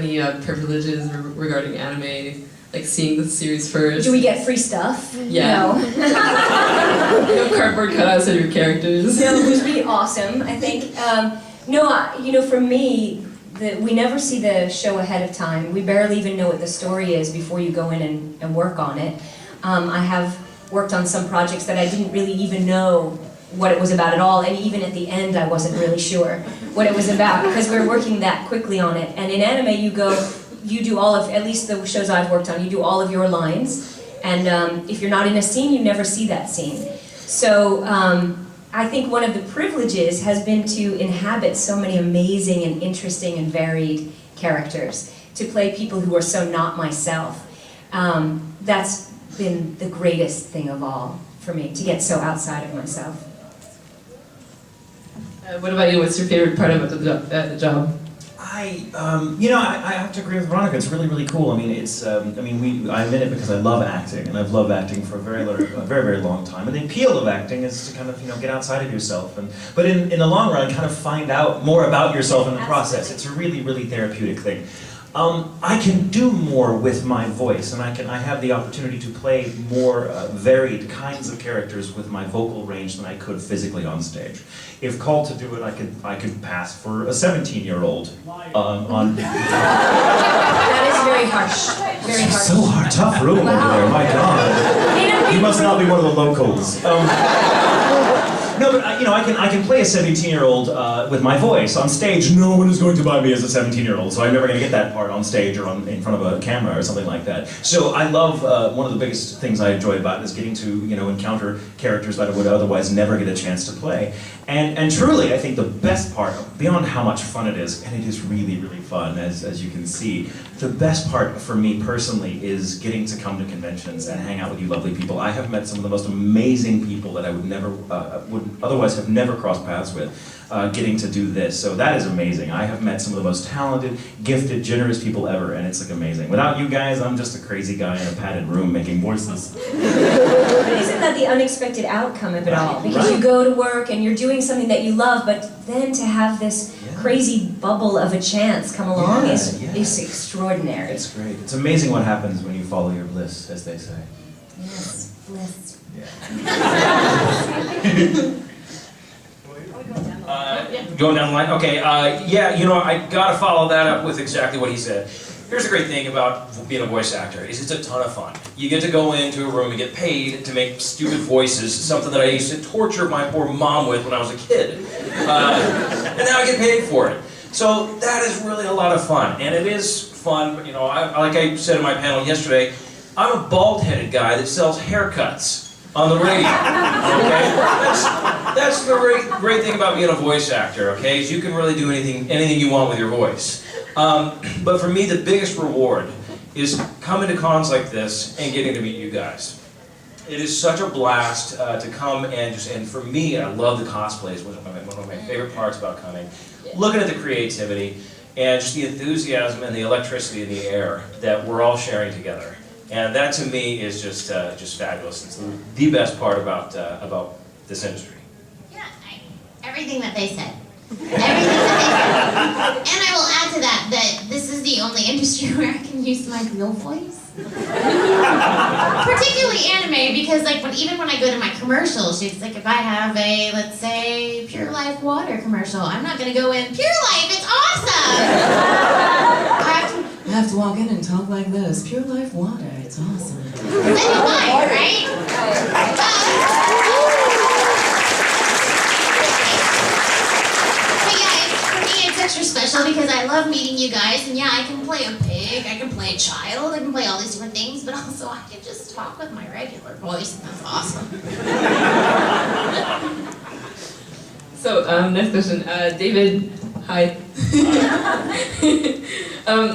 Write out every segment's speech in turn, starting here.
any privileges regarding anime? Like seeing the series first? Do we get free stuff? Yeah. No. You have cardboard cutouts of your characters. No, it would be awesome, I think. No, for me, we never see the show ahead of time. We barely even know what the story is before you go in and work on it. I have worked on some projects that I didn't really even know what it was about at all, and even at the end I wasn't really sure what it was about, because we were working that quickly on it. And in anime you do all of, at least the shows I've worked on, you do all of your lines, and if you're not in a scene, you never see that scene. So I think one of the privileges has been to inhabit so many amazing and interesting and varied characters, to play people who are so not myself. That's been the greatest thing of all for me, to get so outside of myself. What about you? What's your favorite part of the job? I have to agree with Veronica. It's really, really cool. I mean, I'm in it because I love acting, and I've loved acting for a very, very long time. And the appeal of acting is to kind of, get outside of yourself, but in the long run, kind of find out more about yourself in the process. It's a really, really therapeutic thing. I can do more with my voice, and I have the opportunity to play more varied kinds of characters with my vocal range than I could physically on stage. If called to do it, I could pass for a 17-year-old on. That is very harsh. Very harsh. So hard, tough room over there. My God. You must not be one of the locals. No, but I can play a 17-year-old with my voice on stage. No one is going to buy me as a 17-year-old, so I'm never going to get that part on stage or in front of a camera or something like that. So I love one of the biggest things I enjoy about it is getting to encounter characters that I would otherwise never get a chance to play. And truly, I think the best part, beyond how much fun it is, and it is really, really fun, as you can see, the best part for me personally is getting to come to conventions and hang out with you lovely people. I have met some of the most amazing people that I would otherwise have never crossed paths with, getting to do this. So that is amazing. I have met some of the most talented, gifted, generous people ever, and it's like amazing. Without you guys, I'm just a crazy guy in a padded room making voices. But isn't that the unexpected outcome of it all? Because you go to work and you're doing something that you love, but then to have this crazy bubble of a chance come along is extraordinary. It's great. It's amazing what happens when you follow your bliss, as they say. Yes, bliss. Going down the line? Okay, I gotta follow that up with exactly what he said. Here's the great thing about being a voice actor, is it's a ton of fun. You get to go into a room and get paid to make stupid voices, something that I used to torture my poor mom with when I was a kid. And now I get paid for it. So that is really a lot of fun, and it is fun, like I said in my panel yesterday, I'm a bald-headed guy that sells haircuts on the radio, okay? That's the great thing about being a voice actor, okay? Is you can really do anything you want with your voice. But for me, the biggest reward is coming to cons like this and getting to meet you guys. It is such a blast to come and for me, I love the cosplays, one of my favorite parts about coming. Looking at the creativity and just the enthusiasm and the electricity in the air that we're all sharing together. And that to me is just fabulous. It's the best part about this industry. Yeah, everything that they said. Everything that they said. And I will add to that this is the only industry where I can use my real voice. Particularly anime, because even when I go to my commercials, it's like if I have a, let's say, Pure Life water commercial, I'm not going to go in, Pure Life, it's awesome! I have to walk in and talk like this, Pure Life water, it's awesome. Then you buy it, right? Extra special because I love meeting you guys, and I can play a pig, I can play a child, I can play all these different things, but also I can just talk with my regular voice, and that's awesome. So, next question. David, hi.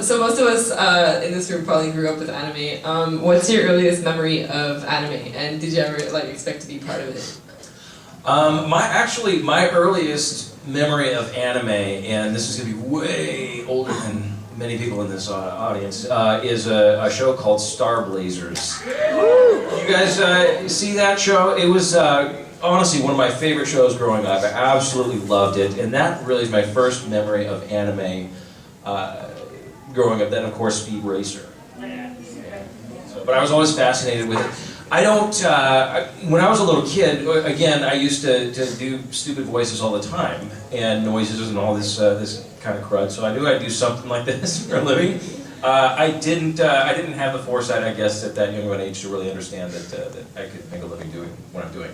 So most of us in this room probably grew up with anime. What's your earliest memory of anime, and did you ever expect to be part of it? My earliest memory of anime, and this is going to be way older than many people in this audience, is a show called Star Blazers. You guys see that show? It was honestly one of my favorite shows growing up. I absolutely loved it, and that really is my first memory of anime growing up. Then, of course, Speed Racer. So, but I was always fascinated with it. I don't, when I was a little kid, again, I used to do stupid voices all the time, and noises and all this kind of crud, so I knew I'd do something like this for a living. I didn't have the foresight, I guess, at that young of an age to really understand that I could make a living doing what I'm doing.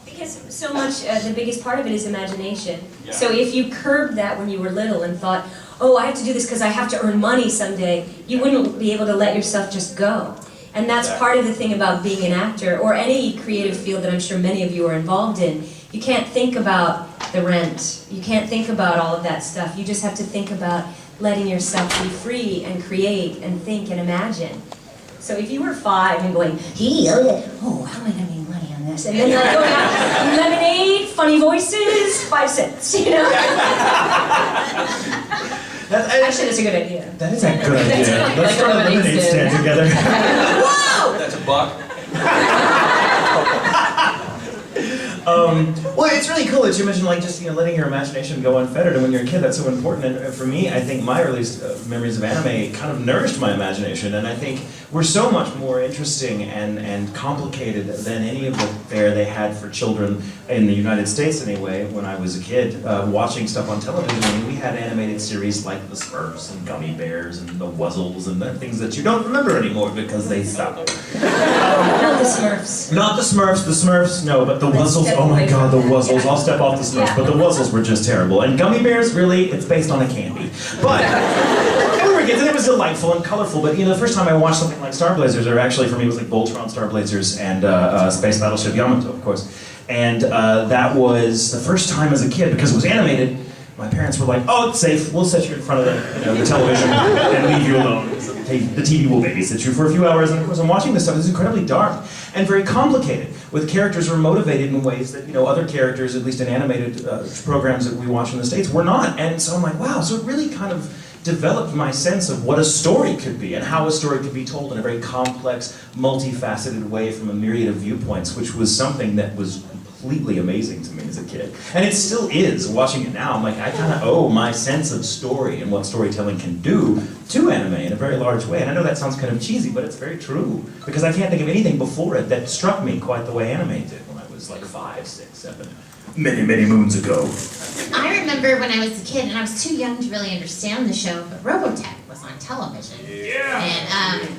Because so much, the biggest part of it is imagination. Yeah. So if you curbed that when you were little and thought, oh, I have to do this because I have to earn money someday, you wouldn't be able to let yourself just go. And that's part of the thing about being an actor, or any creative field that I'm sure many of you are involved in. You can't think about the rent. You can't think about all of that stuff. You just have to think about letting yourself be free and create and think and imagine. So if you were 5 and going, oh, how am I going to make money on this? And then like going out, lemonade, funny voices, 5 cents, you know? Actually, that's a good idea. That is a good idea. Let's Like start a lemonade lemonade stand stand. together. Wow! That's a buck. Well, it's really cool that you mentioned like just letting your imagination go unfettered, and when you're a kid, that's so important. And for me, I think my earliest memories of anime kind of nourished my imagination, and I think we're so much more interesting and complicated than any of the fare they had for children in the United States anyway. When I was a kid, watching stuff on television, I mean, we had animated series like the Smurfs and Gummy Bears and the Wuzzles and the things that you don't remember anymore because they stopped. Not the Smurfs. Not the Smurfs, no, but the Let's Wuzzles, step oh my away god, from the that, Wuzzles, yeah. I'll step off the Smurfs, Yeah. but the Wuzzles were just terrible. And Gummy Bears, really, it's based on a candy. But, we were kids, and it was delightful and colorful, but the first time I watched something like Star Blazers, or actually for me it was like Voltron Star Blazers and Space Battleship Yamato, of course. And that was the first time as a kid, because it was animated, my parents were like, oh, it's safe, we'll set you in front of the television and leave you alone. The TV will babysit you for a few hours, and of course I'm watching this stuff. It's incredibly dark and very complicated, with characters who are motivated in ways that other characters, at least in animated programs that we watch in the States, were not. And so I'm like, wow, so it really kind of developed my sense of what a story could be and how a story could be told in a very complex, multifaceted way from a myriad of viewpoints, which was something that was completely amazing to me as a kid. And it still is. Watching it now, I'm like, I kind of owe my sense of story and what storytelling can do to anime in a very large way. And I know that sounds kind of cheesy, but it's very true. Because I can't think of anything before it that struck me quite the way anime did when I was like 5, 6, 7, many, many moons ago. I remember when I was a kid, and I was too young to really understand the show, but Robotech was on television. Yeah! And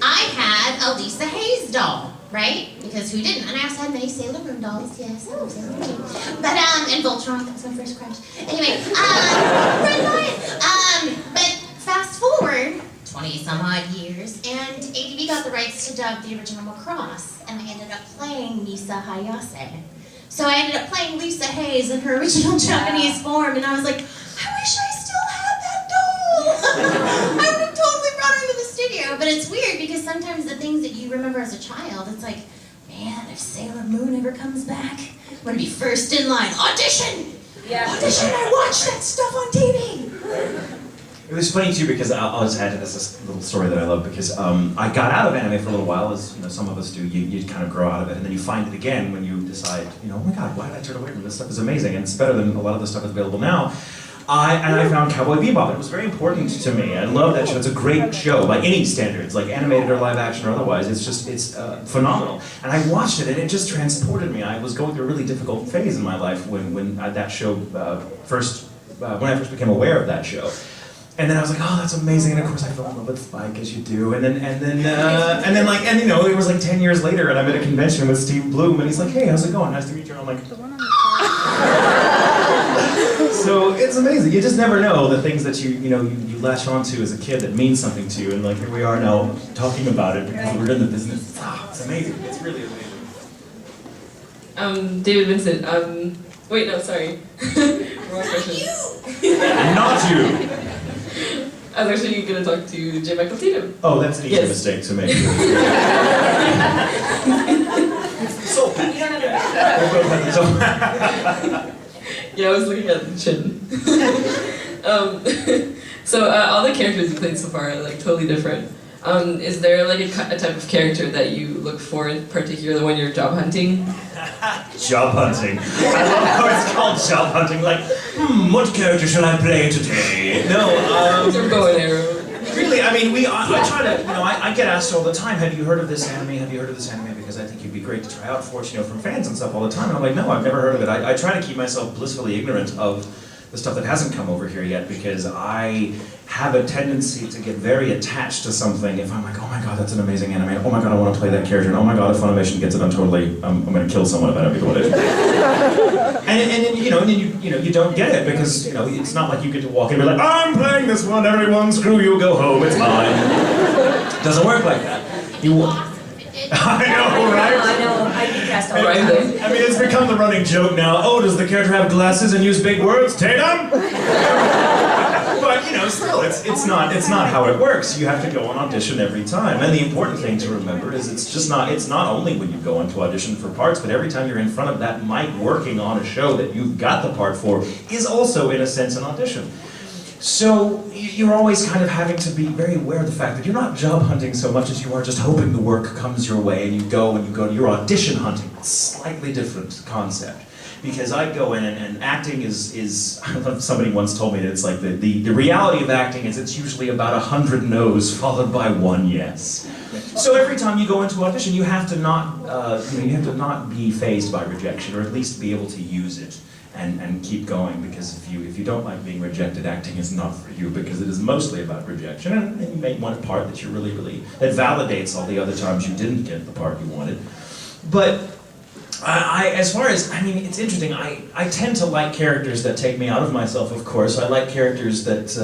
I had a Lisa Hayes doll, right? Because who didn't? And I also had many Sailor Moon dolls. Yes, I love Sailor Moon too. But, and Voltron, that was my first crush. Anyway, Red Lion. But fast forward 20-some-odd years, and ADV got the rights to dub the original Macross, and I ended up playing Nisa Hayase. So I ended up playing Lisa Hayes in her original Japanese form, and I was like, I wish I still had that doll! I would have totally brought her to the studio. But it's weird, because sometimes the things that you remember as a child, it's like, man, if Sailor Moon ever comes back, I'm gonna be first in line. Audition! Yeah. Audition, I watched that stuff on TV! It was funny too, because I'll just add to this little story that I love, because I got out of anime for a little while, as some of us do. You kind of grow out of it, and then you find it again when you decide, oh my god, why did I turn away from this? Stuff is amazing, and it's better than a lot of the stuff that's available now. I found Cowboy Bebop. It was very important to me. I love that show. It's a great show by any standards, like animated or live action or otherwise. It's phenomenal. And I watched it, and it just transported me. I was going through a really difficult phase in my life when that show when I first became aware of that show. And then I was like, oh, that's amazing. And of course I fell in love with Spike, as you do. And then it was like 10 years later, and I'm at a convention with Steve Bloom, and he's like, hey, how's it going? Nice to meet you. And I'm like, so it's amazing. You just never know the things that you latch onto as a kid that means something to you. And like here we are now talking about it because we're in the business. It's amazing. It's really amazing. David Vincent, wait, no, sorry. Wrong question. Not you. I was actually going to talk to J. Michael Tatum. Oh, that's an easy Yes. mistake to make. Soul patch. You don't have a Yeah, I was looking at the chin. So all the characters you played so far are like totally different. Is there like a type of character that you look for in particular when you're job hunting? Job hunting. I love how it's called job hunting. Like, what character shall I play today? No, It's a bow and arrow. really, I mean, I try to, I get asked all the time, have you heard of this anime? Have you heard of this anime? Because I think you'd be great to try out for it, from fans and stuff all the time. And I'm like, no, I've never heard of it. I try to keep myself blissfully ignorant of the stuff that hasn't come over here yet, because I have a tendency to get very attached to something if I'm like, oh my god, that's an amazing anime, oh my god, I want to play that character, and oh my god, if Funimation gets it, I'm going to kill someone if I don't get what it is. and then you don't get it, because it's not like you get to walk in and be like, I'm playing this one, everyone, screw you, go home, it's mine. It doesn't work like that. I know, right? I know. I get cast all the time. I mean, it's become the running joke now. Oh, does the character have glasses and use big words? Tatum? But still, it's not how it works. You have to go on audition every time. And the important thing to remember is it's not only when you go into audition for parts, but every time you're in front of that mic working on a show that you've got the part for is also, in a sense, an audition. So you're always kind of having to be very aware of the fact that you're not job hunting so much as you are just hoping the work comes your way, and you go you're audition hunting. It's a slightly different concept. Because I go in and acting is somebody once told me that it's like the reality of acting is it's usually about 100 no's followed by 1 yes. So every time you go into audition, you have to not be fazed by rejection, or at least be able to use it. And keep going, because if you don't like being rejected, acting is not for you, because it is mostly about rejection, and you may want a part that you that validates all the other times you didn't get the part you wanted. But it's interesting, I tend to like characters that take me out of myself, of course. I like characters that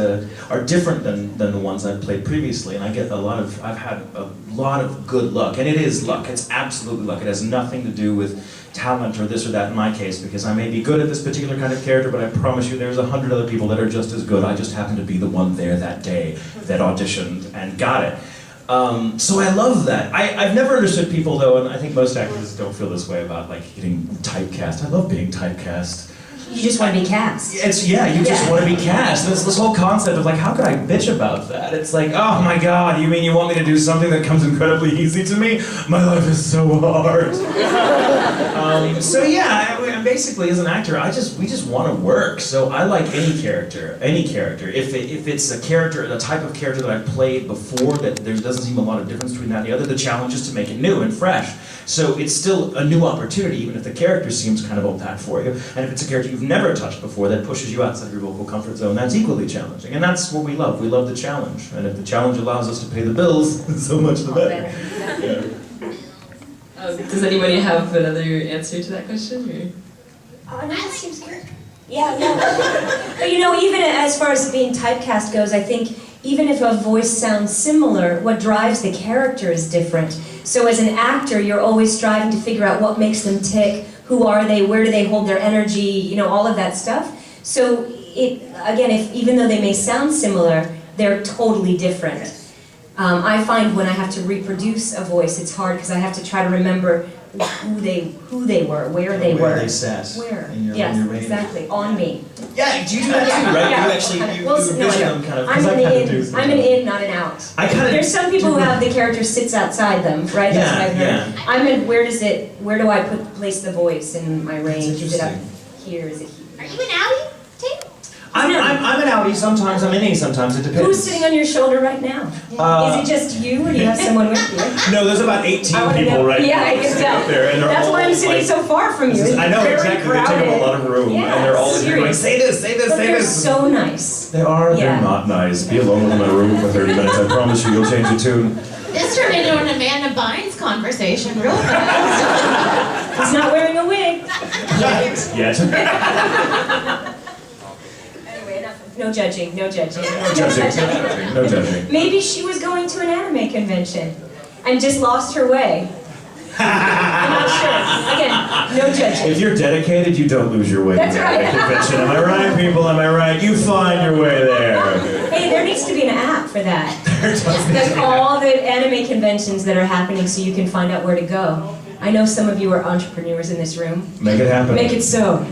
are different than the ones I've played previously, and I've had a lot of good luck, and it is luck, it's absolutely luck. It has nothing to do with talent or this or that in my case, because I may be good at this particular kind of character, but I promise you there's 100 other people that are just as good. I just happen to be the one there that day that auditioned and got it. So I love that. I've never understood people, though, and I think most actors don't feel this way about getting typecast. I love being typecast. You just want to be cast. You just want to be cast. It's this whole concept of how could I bitch about that? It's like, oh my god, you mean you want me to do something that comes incredibly easy to me? My life is so hard. Basically as an actor, we just want to work. So I like any character. If it's a character, the type of character that I've played before, that there doesn't seem a lot of difference between that and the other, the challenge is to make it new and fresh. So it's still a new opportunity, even if the character seems kind of old hat for you. And if it's a character you've never touched before that pushes you outside your vocal comfort zone, that's equally challenging. And that's what we love. We love the challenge. And if the challenge allows us to pay the bills, so much the better. Does anybody have another answer to that question? Or? No, that seems good. Yeah, no. But even as far as being typecast goes, I think even if a voice sounds similar, what drives the character is different. So as an actor, you're always striving to figure out what makes them tick, who are they, where do they hold their energy, all of that stuff. So even though they may sound similar, they're totally different. I find when I have to reproduce a voice, it's hard because I have to try to remember who they were, where they were. Where they sat. Where? In your Yes, range. exactly. On me. Yeah, do you do that too, right? Yeah. You actually envision them kind of. I'm an in, not an out. There's some people who have the character sits outside them, right? That's what I've heard. I'm in. Where do I place the voice in my range? Is it up here? Is it here? Are you an outie, Tim? I'm an outie sometimes, I'm innie sometimes, it depends. Who's sitting on your shoulder right now? Is it just you, or do you have someone with you? No, there's about 18 people right now. Yeah, I can tell. There, and that's why I'm sitting so far from you. I know, exactly. They take up a lot of room, and they're all going, say this, say this, but say they're this. So nice. They are, they're not nice. Be alone with them in a room for 30 minutes, I promise you, you'll change your tune. This turned into an Amanda Bynes conversation real fast. He's not wearing a wig. Yet. Anyway, enough. No judging, no judging. No judging. Maybe she was going to an anime convention and just lost her way. I'm not sure. Again, no judging. If you're dedicated, you don't lose your way That's to right. the convention. Am I right, people? Am I right? You find your way there. Hey, there needs to be an app for that. There does need to There's be an all the anime conventions that are happening so you can find out where to go. I know some of you are entrepreneurs in this room. Make it happen. Make it so.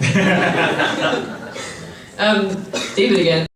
David again.